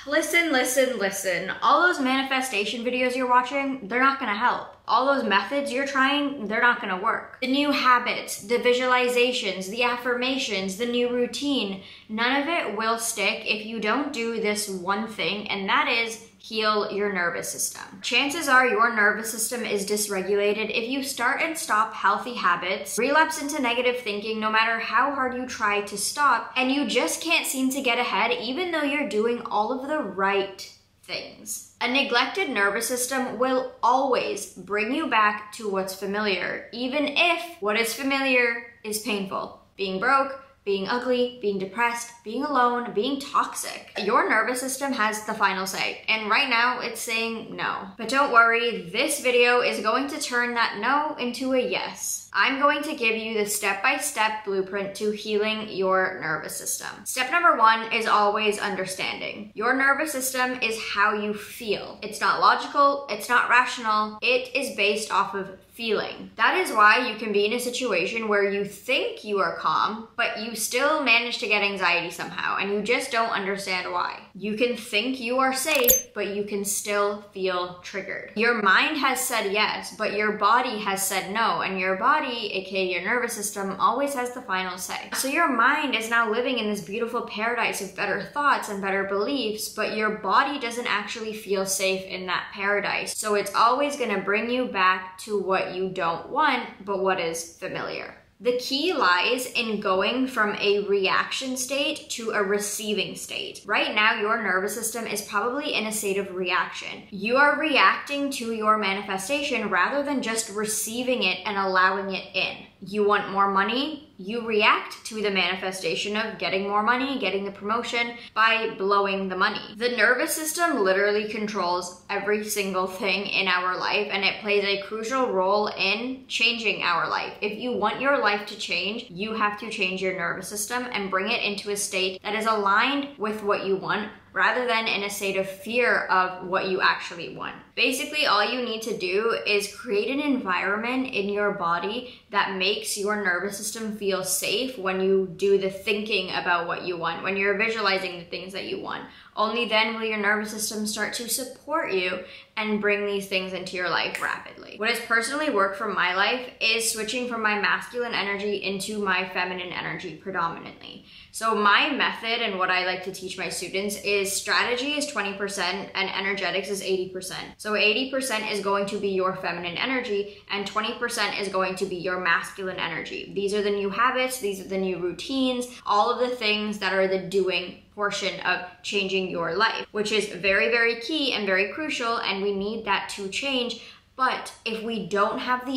Listen. All those manifestation videos you're watching, they're not gonna help. All those methods you're trying, they're not gonna work. The new habits, the visualizations, the affirmations, the new routine, none of it will stick if you don't do this one thing, and that is heal your nervous system. Chances are your nervous system is dysregulated if you start and stop healthy habits, relapse into negative thinking no matter how hard you try to stop, and you just can't seem to get ahead even though you're doing all of the right things. A neglected nervous system will always bring you back to what's familiar, even if what is familiar is painful. Being broke, being ugly, being depressed, being alone, being toxic. Your nervous system has the final say, and right now it's saying no. But don't worry, this video is going to turn that no into a yes. I'm going to give you the step-by-step blueprint to healing your nervous system. Step number 1 is always understanding. Your nervous system is how you feel. It's not logical, it's not rational, it is based off of feeling. That is why you can be in a situation where you think you are calm, but you still manage to get anxiety somehow, and you just don't understand why. You can think you are safe, but you can still feel triggered. Your mind has said yes, but your body has said no, and your body, aka your nervous system, always has the final say. So your mind is now living in this beautiful paradise of better thoughts and better beliefs, but your body doesn't actually feel safe in that paradise. So it's always gonna bring you back to what you don't want, but what is familiar. The key lies in going from a reaction state to a receiving state. Right now, your nervous system is probably in a state of reaction. You are reacting to your manifestation rather than just receiving it and allowing it in. You want more money? You react to the manifestation of getting more money, getting the promotion by blowing the money. The nervous system literally controls every single thing in our life, and it plays a crucial role in changing our life. If you want your life to change, you have to change your nervous system and bring it into a state that is aligned with what you want, rather than in a state of fear of what you actually want. Basically, all you need to do is create an environment in your body that makes your nervous system feel safe when you do the thinking about what you want, when you're visualizing the things that you want. Only then will your nervous system start to support you and bring these things into your life rapidly. What has personally worked for my life is switching from my masculine energy into my feminine energy predominantly. So my method and what I like to teach my students is strategy is 20% and energetics is 80%. So 80% is going to be your feminine energy and 20% is going to be your masculine energy. These are the new habits, these are the new routines, all of the things that are the doing portion of changing your life, which is very, very key and very crucial, and we need that to change. But if we don't have the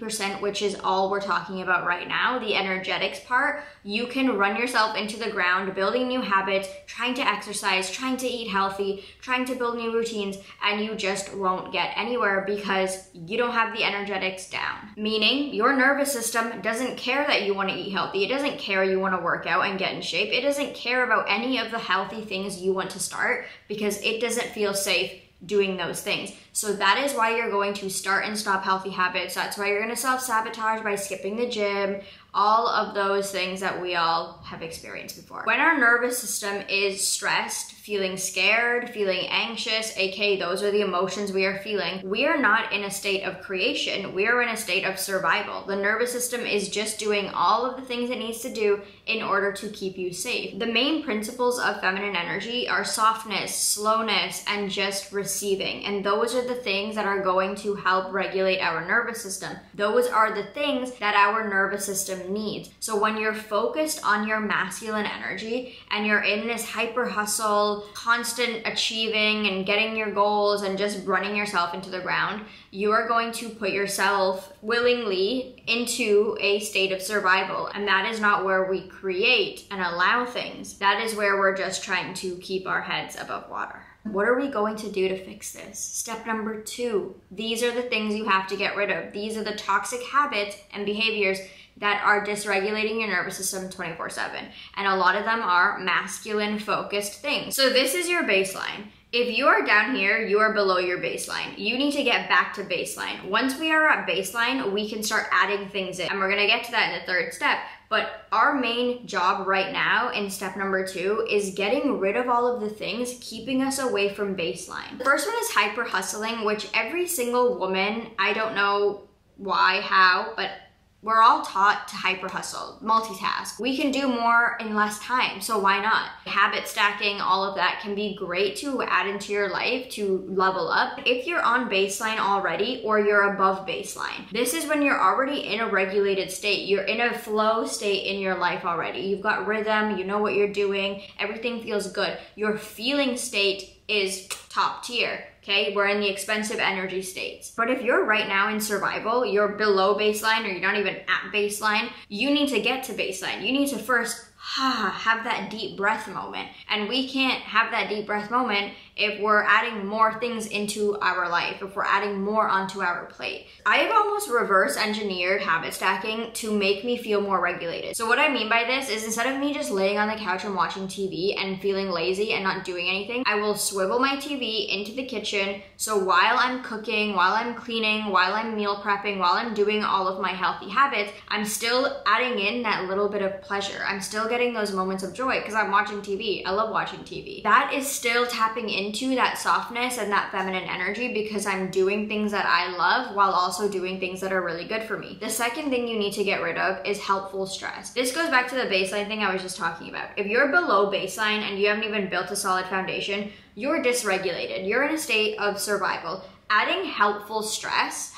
80%, which is all we're talking about right now, the energetics part, you can run yourself into the ground, building new habits, trying to exercise, trying to eat healthy, trying to build new routines, and you just won't get anywhere because you don't have the energetics down. Meaning your nervous system doesn't care that you want to eat healthy. It doesn't care you want to work out and get in shape. It doesn't care about any of the healthy things you want to start because it doesn't feel safe doing those things. So that is why you're going to start and stop healthy habits. That's why you're going to self-sabotage by skipping the gym, all of those things that we all have experienced before. When our nervous system is stressed, feeling scared, feeling anxious, aka those are the emotions we are feeling, we are not in a state of creation, we are in a state of survival. The nervous system is just doing all of the things it needs to do in order to keep you safe. The main principles of feminine energy are softness, slowness, and just receiving. And those are the things that are going to help regulate our nervous system. Those are the things that our nervous system needs. So when you're focused on your masculine energy and you're in this hyper hustle, constant achieving and getting your goals and just running yourself into the ground, you are going to put yourself willingly into a state of survival. And that is not where we create and allow things. That is where we're just trying to keep our heads above water. What are we going to do to fix this? Step number 2, these are the things you have to get rid of. These are the toxic habits and behaviors that are dysregulating your nervous system 24/7. And a lot of them are masculine focused things. So this is your baseline. If you are down here, you are below your baseline. You need to get back to baseline. Once we are at baseline, we can start adding things in. And we're gonna get to that in the 3rd step. But our main job right now in step number 2 is getting rid of all of the things keeping us away from baseline. The first one is hyper hustling, which every single woman, I don't know why, how, but we're all taught to hyper hustle, multitask. We can do more in less time, so why not? Habit stacking, all of that can be great to add into your life to level up. If you're on baseline already or you're above baseline, this is when you're already in a regulated state. You're in a flow state in your life already. You've got rhythm, you know what you're doing, everything feels good. Your feeling state is top tier. Okay, we're in the expensive energy states. But if you're right now in survival, you're below baseline or you're not even at baseline, you need to get to baseline. You need to first have that deep breath moment. And we can't have that deep breath moment if we're adding more things into our life, if we're adding more onto our plate. I've almost reverse engineered habit stacking to make me feel more regulated. So what I mean by this is instead of me just laying on the couch and watching TV and feeling lazy and not doing anything, I will swivel my TV into the kitchen. So while I'm cooking, while I'm cleaning, while I'm meal prepping, while I'm doing all of my healthy habits, I'm still adding in that little bit of pleasure. I'm still getting those moments of joy because I'm watching TV. I love watching TV. That is still tapping into that softness and that feminine energy because I'm doing things that I love while also doing things that are really good for me. The second thing you need to get rid of is helpful stress. This goes back to the baseline thing I was just talking about. If you're below baseline and you haven't even built a solid foundation, you're dysregulated. You're in a state of survival. Adding helpful stress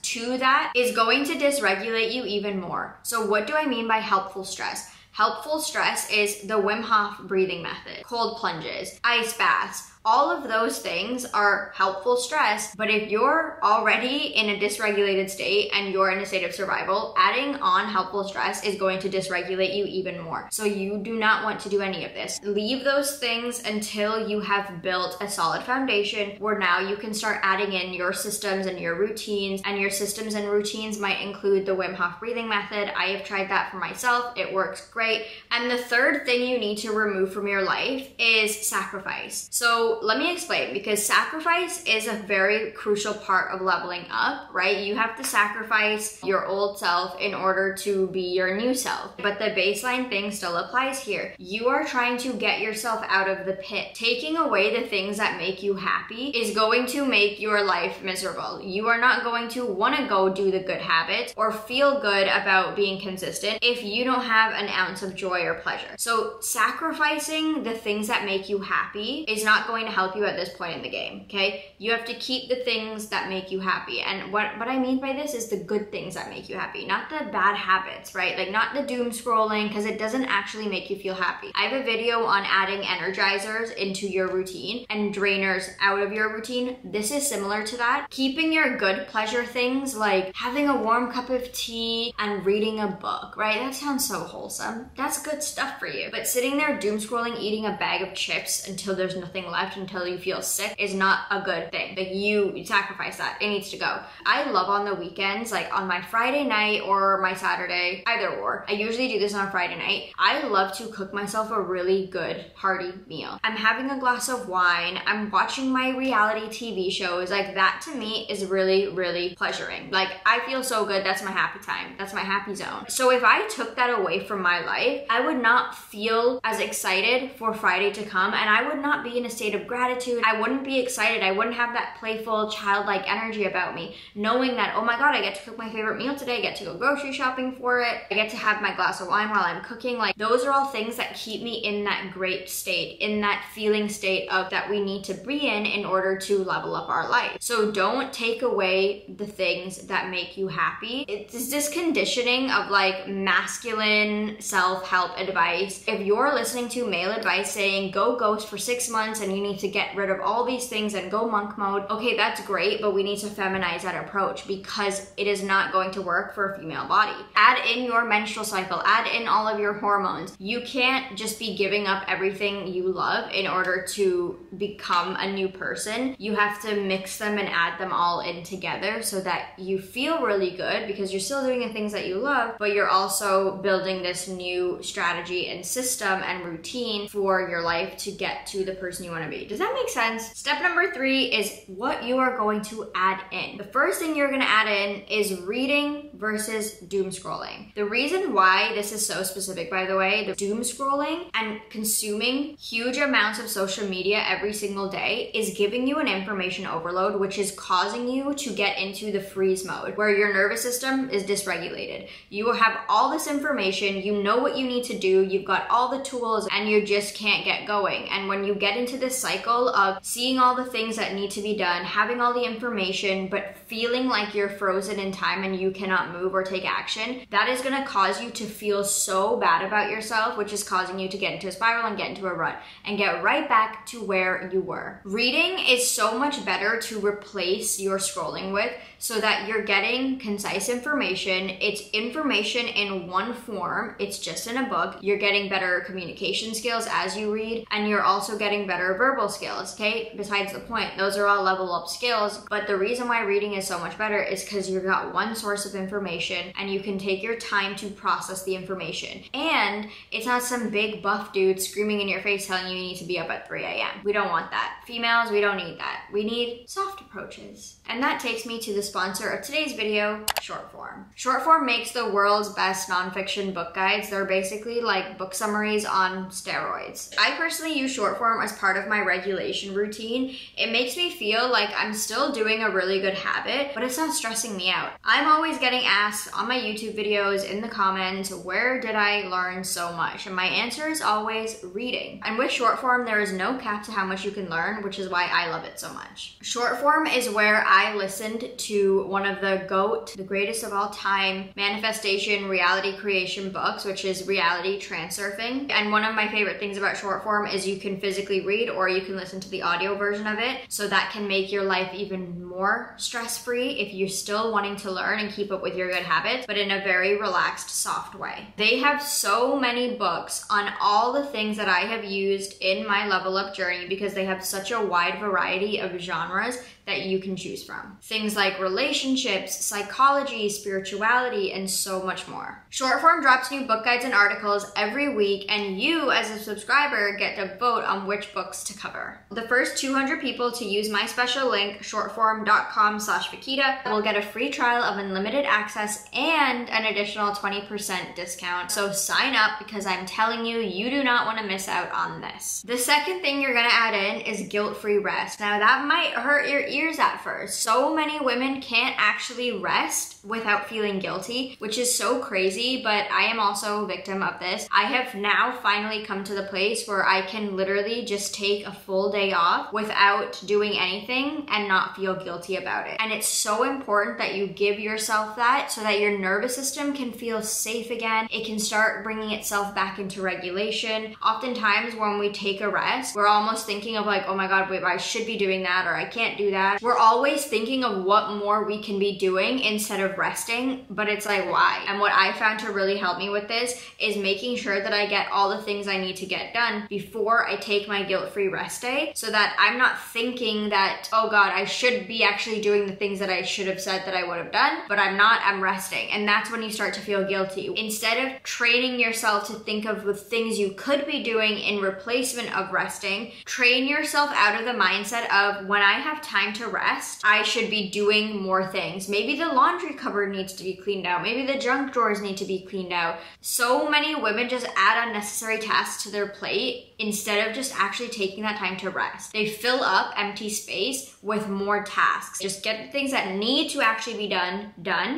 to that is going to dysregulate you even more. So what do I mean by helpful stress? Helpful stress is the Wim Hof breathing method, cold plunges, ice baths. All of those things are helpful stress, but if you're already in a dysregulated state and you're in a state of survival, adding on helpful stress is going to dysregulate you even more. So you do not want to do any of this. Leave those things until you have built a solid foundation where now you can start adding in your systems and your routines, and your systems and routines might include the Wim Hof breathing method. I have tried that for myself. It works great. And the third thing you need to remove from your life is sacrifice. So let me explain, because sacrifice is a very crucial part of leveling up, right? You have to sacrifice your old self in order to be your new self. But the baseline thing still applies here. You are trying to get yourself out of the pit. Taking away the things that make you happy is going to make your life miserable. You are not going to want to go do the good habits or feel good about being consistent if you don't have an ounce of joy or pleasure. So sacrificing the things that make you happy is not going to help you at this point in the game, okay? You have to keep the things that make you happy. And what I mean by this is the good things that make you happy, not the bad habits, right? Like not the doom scrolling, because it doesn't actually make you feel happy. I have a video on adding energizers into your routine and drainers out of your routine. This is similar to that. Keeping your good pleasure things like having a warm cup of tea and reading a book, right? That sounds so wholesome. That's good stuff for you. But sitting there doom scrolling, eating a bag of chips until there's nothing left, until you feel sick, is not a good thing. Like you sacrifice that. It needs to go. I love on the weekends, like on my Friday night or my Saturday, either or. I usually do this on a Friday night. I love to cook myself a really good hearty meal. I'm having a glass of wine. I'm watching my reality TV shows. Like that to me is really, really pleasuring. Like I feel so good. That's my happy time. That's my happy zone. So if I took that away from my life, I would not feel as excited for Friday to come, and I would not be in a state of gratitude. I wouldn't be excited. I wouldn't have that playful, childlike energy about me, knowing that, oh my God, I get to cook my favorite meal today. I get to go grocery shopping for it. I get to have my glass of wine while I'm cooking. Like those are all things that keep me in that great state, in that feeling state of that we need to be in order to level up our life. So don't take away the things that make you happy. It's this conditioning of like masculine self-help advice. If you're listening to male advice saying go ghost for 6 months and you need to get rid of all these things and go monk mode, okay, that's great, but we need to feminize that approach because it is not going to work for a female body. Add in your menstrual cycle, add in all of your hormones. You can't just be giving up everything you love in order to become a new person. You have to mix them and add them all in together so that you feel really good because you're still doing the things that you love, but you're also building this new strategy and system and routine for your life to get to the person you want to be. Does that make sense? Step number 3 is what you are going to add in. The first thing you're going to add in is reading versus doom scrolling. The reason why this is so specific, by the way, the doom scrolling and consuming huge amounts of social media every single day is giving you an information overload, which is causing you to get into the freeze mode where your nervous system is dysregulated. You have all this information, you know what you need to do, you've got all the tools, and you just can't get going. And when you get into this cycle of seeing all the things that need to be done, having all the information, but feeling like you're frozen in time and you cannot move or take action, that is going to cause you to feel so bad about yourself, which is causing you to get into a spiral and get into a rut and get right back to where you were. Reading is so much better to replace your scrolling with, so that you're getting concise information. It's information in one form. It's just in a book. You're getting better communication skills as you read, and you're also getting better verbal skills, okay? Besides the point, those are all level up skills, but the reason why reading is so much better is because you've got one source of information and you can take your time to process the information. And it's not some big buff dude screaming in your face telling you need to be up at 3 a.m. We don't want that. Females, we don't need that. We need soft approaches. And that takes me to the sponsor of today's video, Shortform. Shortform makes the world's best nonfiction book guides. They're basically like book summaries on steroids. I personally use Shortform as part of my regulation routine. It makes me feel like I'm still doing a really good habit, but it's not stressing me out. I'm always getting asked on my YouTube videos in the comments, where did I learn so much? And my answer is always reading. And with Shortform, there is no cap to how much you can learn, which is why I love it so much. Shortform is where I listened to one of the GOAT, the greatest of all time, manifestation reality creation books, which is Reality Transurfing. And one of my favorite things about Shortform is you can physically read or you can listen to the audio version of it. So that can make your life even more stress-free if you're still wanting to learn and keep up with your good habits, but in a very relaxed, soft way. They have so many books on all the things that I have used in my level up journey because they have such a wide variety of genres that you can choose from. Things like relationships, psychology, spirituality, and so much more. Shortform drops new book guides and articles every week, and you as a subscriber get to vote on which books to cover. The first 200 people to use my special link, shortform.com/Vakita, will get a free trial of unlimited access and an additional 20% discount. So sign up because I'm telling you, you do not want to miss out on this. The second thing you're gonna add in is guilt-free rest. Now that might hurt your ears at first. So many women can't actually rest without feeling guilty, which is so crazy, but I am also a victim of this. I have now finally come to the place where I can literally just take a full day off without doing anything and not feel guilty about it. And it's so important that you give yourself that so that your nervous system can feel safe again. It can start bringing itself back into regulation. Oftentimes when we take a rest, we're almost thinking of like, oh my God, wait, I should be doing that, or I can't do that. We're always thinking of what more we can be doing instead of resting, but it's like, why? And what I found to really help me with this is making sure that I get all the things I need to get done before I take my guilt-free rest day, so that I'm not thinking that, oh God, I should be actually doing the things that I should have said that I would have done, but I'm not, I'm resting. And that's when you start to feel guilty. Instead of training yourself to think of the things you could be doing in replacement of resting, train yourself out of the mindset of, when I have time to rest, I should be doing more things. Maybe the laundry cupboard needs to be cleaned out. Maybe the junk drawers need to be cleaned out. So many women just add unnecessary tasks to their plate instead of just actually taking that time to rest. They fill up empty space with more tasks. Just get the things that need to actually be done,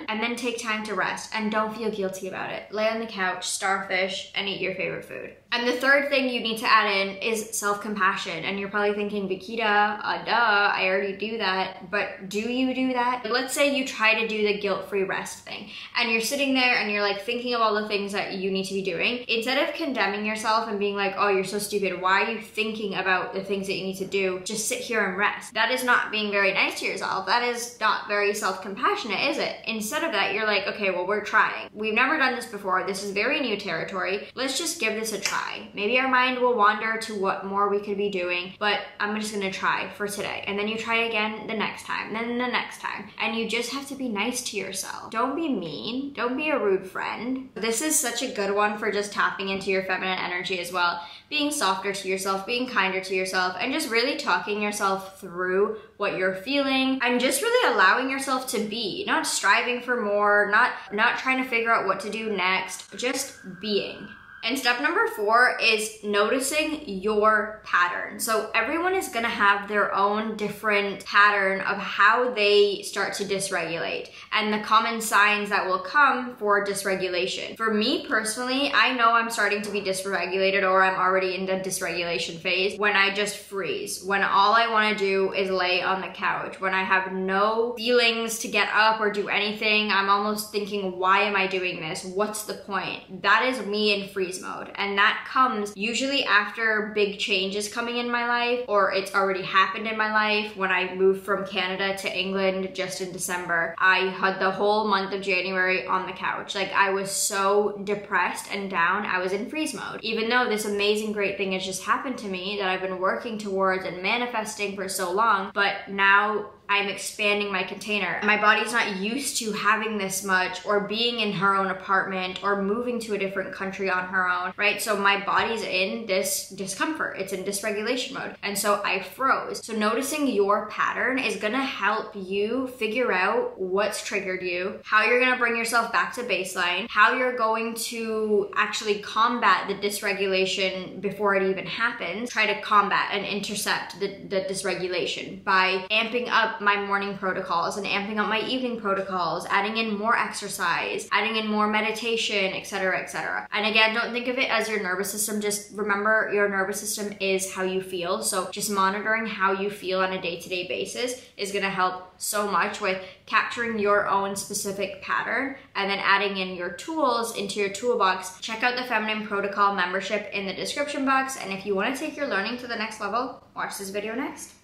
and then take time to rest, and don't feel guilty about it. Lay on the couch, starfish, and eat your favorite food. And the third thing you need to add in is self-compassion. And you're probably thinking, Vakita, duh, I already do that. But do you do that? Let's say you try to do the guilt-free rest thing, and you're sitting there and you're like thinking of all the things that you need to be doing. Instead of condemning yourself and being like, oh, you're so stupid, why are you thinking about the things that you need to do? Just sit here and rest. That is not being very nice to yourself. That is not very self-compassionate, is it? Instead of that, you're like, okay, well, we're trying. We've never done this before. This is very new territory. Let's just give this a try. try. Maybe our mind will wander to what more we could be doing, but I'm just gonna try for today. And then you try again the next time, then the next time. And you just have to be nice to yourself. Don't be mean, don't be a rude friend. This is such a good one for just tapping into your feminine energy as well. Being softer to yourself, being kinder to yourself, and just really talking yourself through what you're feeling, and just really allowing yourself to be, not striving for more, not trying to figure out what to do next, just being. And step number 4 is noticing your pattern. So everyone is gonna have their own different pattern of how they start to dysregulate and the common signs that will come for dysregulation. For me personally, I know I'm starting to be dysregulated, or I'm already in the dysregulation phase, when I just freeze, when all I wanna do is lay on the couch, when I have no feelings to get up or do anything. I'm almost thinking, why am I doing this? What's the point? That is me in freeze mode, and that comes usually after big changes coming in my life, or it's already happened in my life. When I moved from Canada to England just in December, I had the whole month of January on the couch. Like, I was so depressed and down. I was in freeze mode, even though this amazing great thing has just happened to me that I've been working towards and manifesting for so long. But now I'm expanding my container. My body's not used to having this much, or being in her own apartment, or moving to a different country on her own, right? So my body's in this discomfort. It's in dysregulation mode. And so I froze. So noticing your pattern is gonna help you figure out what's triggered you, how you're gonna bring yourself back to baseline, how you're going to actually combat the dysregulation before it even happens. Try to combat and intercept the dysregulation by amping up my morning protocols and amping up my evening protocols, adding in more exercise, adding in more meditation, etc., etc. And again, don't think of it as your nervous system. Just remember, your nervous system is how you feel. So just monitoring how you feel on a day-to-day basis is gonna help so much with capturing your own specific pattern and then adding in your tools into your toolbox. Check out the Feminine Protocol membership in the description box. And if you wanna take your learning to the next level, watch this video next.